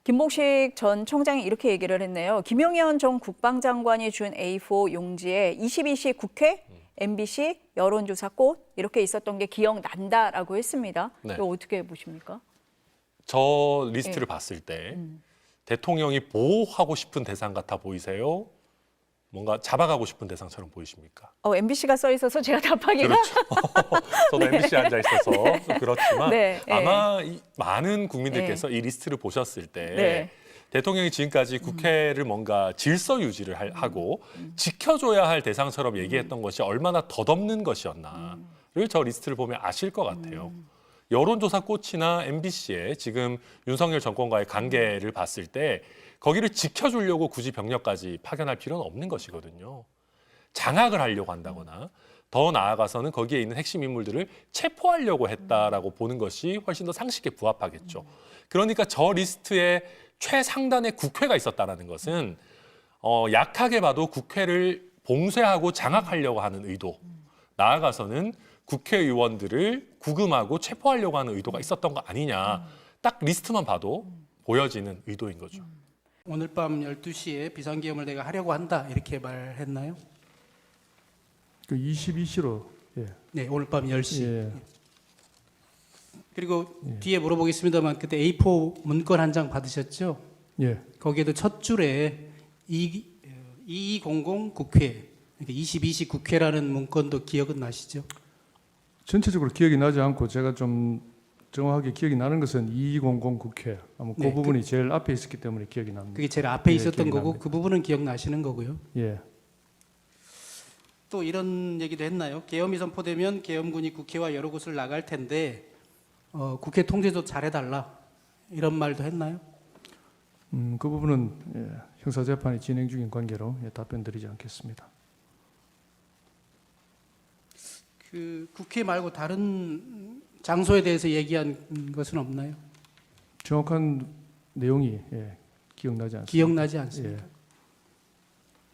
김봉식 전 청장이 이렇게 얘기를 했네요. 김용현 전 국방장관이 준 A4 용지에 22시 국회, MBC, 여론조사 꽃 이렇게 있었던 게 기억난다라고 했습니다. 네. 이거 어떻게 보십니까? 저 리스트를 봤을 때 대통령이 보호하고 싶은 대상 같아 보이세요? 뭔가 잡아가고 싶은 대상처럼 보이십니까? MBC가 써 있어서 제가 답하기가 그렇죠. 저도 MBC에 앉아 있어서 좀 그렇지만 네, 아마 많은 국민들께서 이 리스트를 보셨을 때 대통령이 지금까지 국회를 뭔가 질서 유지를 하고 지켜줘야 할 대상처럼 얘기했던 것이 얼마나 덧없는 것이었나를 저 리스트를 보면 아실 것 같아요. 여론조사 꽃이나 MBC의 지금 윤석열 정권과의 관계를 봤을 때 거기를 지켜주려고 굳이 병력까지 파견할 필요는 없는 것이거든요. 장악을 하려고 한다거나 더 나아가서는 거기에 있는 핵심 인물들을 체포하려고 했다라고 보는 것이 훨씬 더 상식에 부합하겠죠. 그러니까 저 리스트에 최상단의 국회가 있었다는 것은 약하게 봐도 국회를 봉쇄하고 장악하려고 하는 의도, 나아가서는 국회의원들을 구금하고 체포하려고 하는 의도가 있었던 거 아니냐. 딱 리스트만 봐도 보여지는 의도인 거죠. 오늘 밤 12시에 비상계엄을 내가 하려고 한다 이렇게 말했나요? 그 22시로 네, 오늘 밤 10시. 예. 그리고 뒤에 물어보겠습니다만 그때 A4 문건 한 장 받으셨죠? 예. 거기에도 첫 줄에 2200 국회, 그러니까 22시 국회라는 문건도 기억은 나시죠? 전체적으로 기억이 나지 않고 제가 좀 정확하게 기억이 나는 것은 2200 국회 아마 그 네, 부분이 제일 앞에 있었기 때문에 기억이 납니다. 그게 제일 앞에 예, 있었던 기억이 거고 납니다. 그 부분은 기억나시는 거고요. 예. 또 이런 얘기도 했나요? 계엄이 선포되면 계엄군이 국회와 여러 곳을 나갈 텐데 국회 통제도 잘해달라 이런 말도 했나요? 그 부분은 형사재판이 진행 중인 관계로 답변드리지 않겠습니다. 그 국회 말고 다른 장소에 대해서 얘기한 것은 없나요? 정확한 내용이 기억나지 않습니다. 기억나지 않습니다.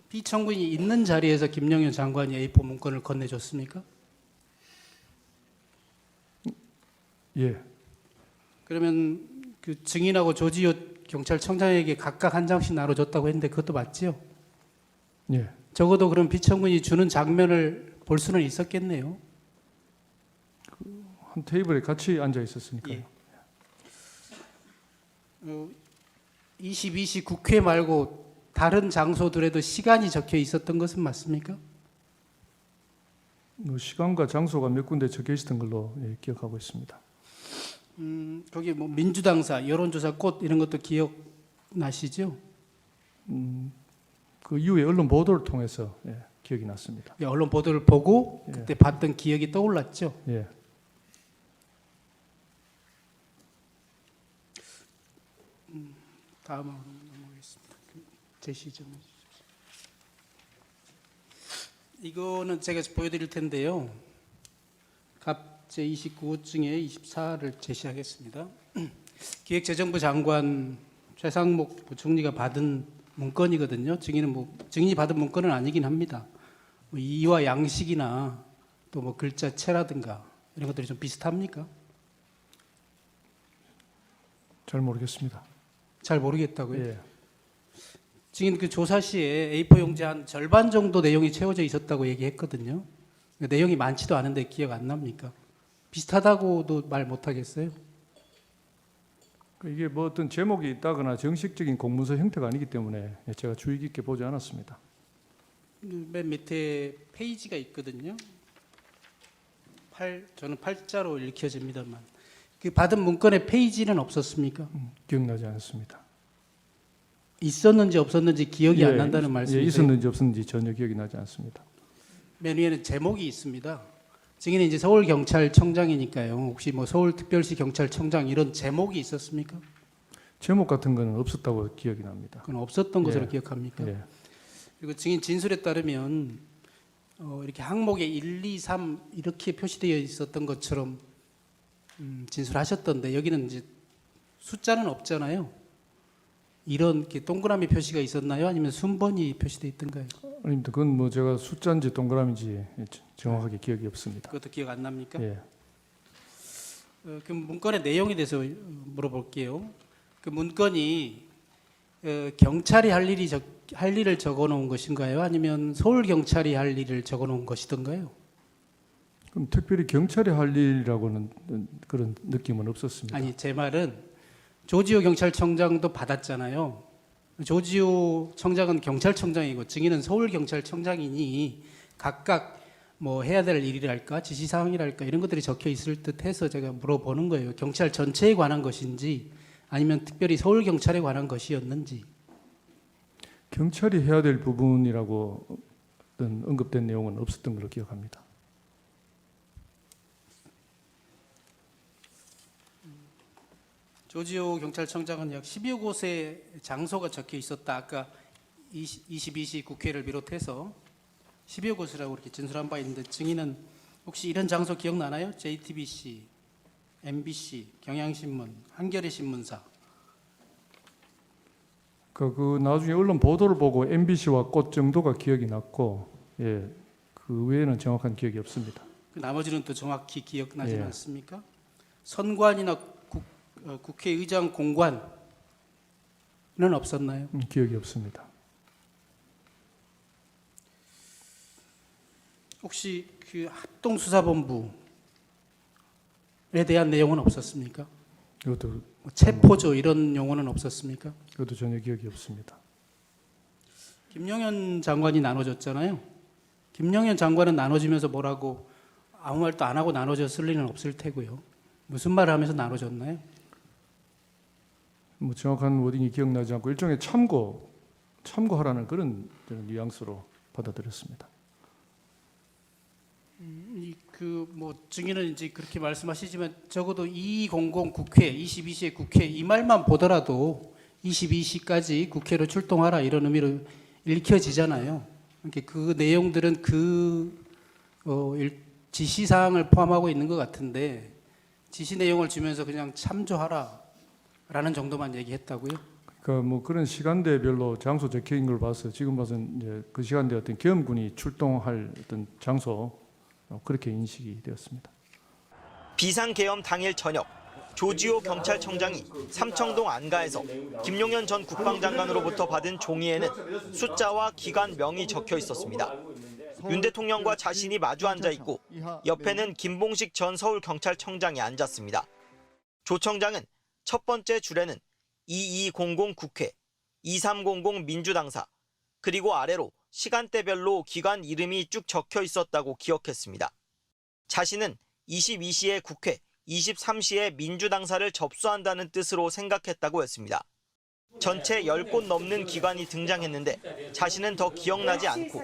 피청구인이 있는 자리에서 김용현 장관이 A4 문건을 건네줬습니까? 예. 그러면 그 증인하고 조지호 경찰청장에게 각각 한 장씩 나눠줬다고 했는데 그것도 맞죠? 예. 적어도 그럼 피청구인이 주는 장면을 볼 수는 있었겠네요. 한 테이블에 같이 앉아 있었으니까요. 예. 22시 국회 말고 다른 장소들에도 시간이 적혀 있었던 것은 맞습니까? 시간과 장소가 몇 군데 적혀 있었던 걸로 기억하고 있습니다. 거기 뭐 민주당사, 여론조사 꽃 이런 것도 기억나시죠? 그 이후에 언론 보도를 통해서 기억이 났습니다. 언론 보도를 보고 그때 봤던 기억이 떠올랐죠? 예. 다음으로 넘어가겠습니다. 제시 좀 해주십시오. 이거는 제가 보여드릴 텐데요. 갑 제29호 중에 24를 제시하겠습니다. 기획재정부 장관 최상목 부총리가 받은 문건이거든요. 증인이 받은 문건은 아니긴 합니다. 뭐 이와 양식이나 또 뭐 글자체라든가 이런 것들이 좀 비슷합니까? 잘 모르겠습니다. 잘 모르겠다고요? 예. 증인 그 조사 시에 A4 용지 한 절반 정도 내용이 채워져 있었다고 얘기했거든요. 내용이 많지도 않은데 기억 안 납니까? 비슷하다고도 말 못하겠어요? 이게 뭐 어떤 제목이 있다거나 정식적인 공문서 형태가 아니기 때문에 제가 주의 깊게 보지 않았습니다. 맨 밑에 페이지가 있거든요. 저는 팔자로 읽혀집니다만 그 받은 문건에 페이지는 없었습니까? 기억나지 않습니다. 있었는지 없었는지 기억이 안 난다는 말씀이세요? 있었는지 없었는지 전혀 기억이 나지 않습니다. 맨 위에는 제목이 있습니다. 증인은 이제 서울경찰청장이니까요. 혹시 뭐 서울특별시 경찰청장 이런 제목이 있었습니까? 제목 같은 거는 없었다고 기억이 납니다. 그건 없었던 것으로 예. 기억합니까? 예. 그리고 증인 진술에 따르면 이렇게 항목에 1, 2, 3 이렇게 표시되어 있었던 것처럼 진술하셨던데 여기는 이제 숫자는 없잖아요. 이런 이렇게 동그라미 표시가 있었나요? 아니면 순번이 표시되어 있던가요? 아닙니다. 그건 뭐 제가 숫자인지 동그라미인지 정확하게 기억이 없습니다. 그것도 기억 안 납니까? 예. 그 문건의 내용에 대해서 물어볼게요. 그 문건이 경찰이 할 일을 적어놓은 것인가요? 아니면 서울 경찰이 할 일을 적어놓은 것이던가요? 그럼 특별히 경찰이 할 일이라고는 그런 느낌은 없었습니다. 아니 제 말은 조지호 경찰청장도 받았잖아요. 조지호 청장은 경찰청장이고 증인은 서울 경찰청장이니 각각 뭐 해야 될 일이랄까 지시사항이랄까 이런 것들이 적혀 있을 듯해서 제가 물어보는 거예요. 경찰 전체에 관한 것인지 아니면 특별히 서울 경찰에 관한 것이었는지. 경찰이 해야 될 부분이라고 어떤 언급된 내용은 없었던 걸로 기억합니다. 조지호 경찰청장은 약 10여 곳의 장소가 적혀 있었다. 아까 22시 국회를 비롯해서 10여 곳이라고 이렇게 진술한 바 있는데 증인은 혹시 이런 장소 기억나나요? JTBC, MBC, 경향신문, 한겨레 신문사. 그 나중에 언론 보도를 보고 MBC와 꽃 정도가 기억이 났고, 예, 그 외에는 정확한 기억이 없습니다. 그 나머지는 또 정확히 기억나지 예. 않습니까? 선관이나 국회의장 공관은 없었나요? 기억이 없습니다. 혹시 그 합동수사본부에 대한 내용은 없었습니까? 이것도 뭐 체포조 이런 용어는 없었습니까? 그것도 전혀 기억이 없습니다. 김용현 장관이 나눠줬잖아요. 김용현 장관은 나눠주면서 뭐라고 아무 말도 안 하고 나눠줬을 리는 없을 테고요. 무슨 말을 하면서 나눠줬나요? 뭐 정확한 워딩이 기억나지 않고 일종의 참고하라는 그런 뉘앙스로 받아들였습니다. 뭐 증인은 이제 그렇게 말씀하시지만 적어도 2200 국회, 22시의 국회 이 말만 보더라도 22시까지 국회로 출동하라 이런 의미로 읽혀지잖아요. 그러니까 그 내용들은 지시 사항을 포함하고 있는 것 같은데 지시 내용을 주면서 그냥 참조하라라는 정도만 얘기했다고요? 그러니까 뭐 그런 시간대별로 장소 적혀 있는 걸 봐서 지금 봐서는 이제 그 시간대 어떤 계엄군이 출동할 어떤 장소 그렇게 인식이 되었습니다. 비상계엄 당일 저녁 조지호 경찰청장이 삼청동 안가에서 김용현 전 국방장관으로부터 받은 종이에는 숫자와 기관 명이 적혀 있었습니다. 윤 대통령과 자신이 마주 앉아 있고 옆에는 김봉식 전 서울경찰청장이 앉았습니다. 조 청장은 첫 번째 줄에는 2200 국회, 2300 민주당사, 그리고 아래로 시간대별로 기관 이름이 쭉 적혀 있었다고 기억했습니다. 자신은 22시에 국회, 23시에 민주당사를 접수한다는 뜻으로 생각했다고 했습니다. 전체 10곳 넘는 기관이 등장했는데 자신은 더 기억나지 않고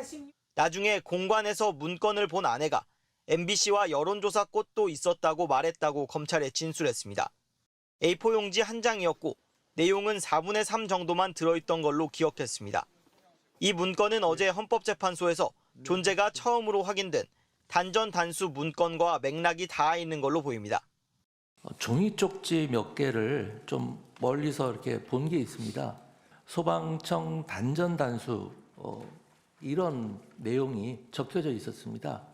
나중에 공관에서 문건을 본 아내가 MBC와 여론조사 꽃도 있었다고 말했다고 검찰에 진술했습니다. A4 용지 한 장이었고 내용은 4분의 3 정도만 들어있던 걸로 기억했습니다. 이 문건은 어제 헌법재판소에서 존재가 처음으로 확인된 단전 단수 문건과 맥락이 닿아 있는 걸로 보입니다. 종이 쪽지 몇 개를 좀 멀리서 이렇게 본 게 있습니다. 소방청 단전 단수 이런 내용이 적혀져 있었습니다.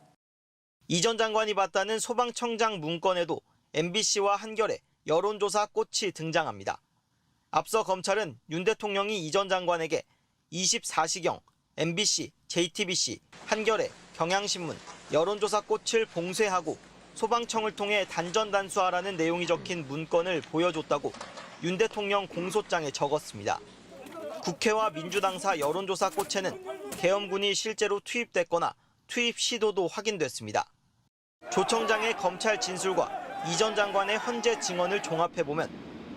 이 전 장관이 봤다는 소방청장 문건에도 MBC와 한겨레, 여론조사 꽃이 등장합니다. 앞서 검찰은 윤 대통령이 이 전 장관에게 24시경 MBC, JTBC, 한겨레, 경향신문, 여론조사 꽃을 봉쇄하고 소방청을 통해 단전 단수하라는 내용이 적힌 문건을 보여줬다고 윤 대통령 공소장에 적었습니다. 국회와 민주당사 여론조사 꽃에는 계엄군이 실제로 투입됐거나 투입 시도도 확인됐습니다. 조 청장의 검찰 진술과 이 전 장관의 헌재 증언을 종합해보면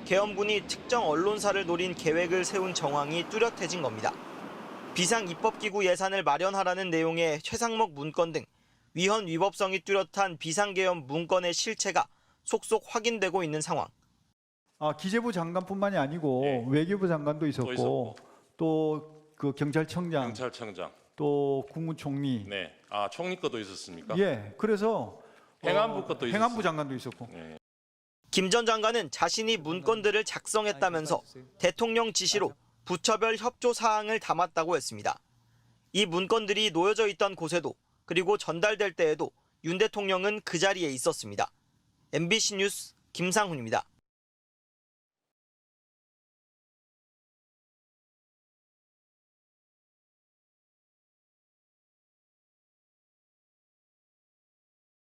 계엄군이 특정 언론사를 노린 계획을 세운 정황이 뚜렷해진 겁니다. 비상입법기구 예산을 마련하라는 내용의 최상목 문건 등 위헌 위법성이 뚜렷한 비상계엄 문건의 실체가 속속 확인되고 있는 상황. 기재부 장관뿐만이 아니고 외교부 장관도 있었고 또 그 경찰청장, 또 국무총리. 네. 총리 것도 있었습니까? 예. 그래서 행안부 것도 있었어요. 행안부 장관도 있었고. 네. 김 전 장관은 자신이 문건들을 작성했다면서 대통령 지시로 부처별 협조 사항을 담았다고 했습니다. 이 문건들이 놓여져 있던 곳에도 그리고 전달될 때에도 윤 대통령은 그 자리에 있었습니다. MBC 뉴스 김상훈입니다.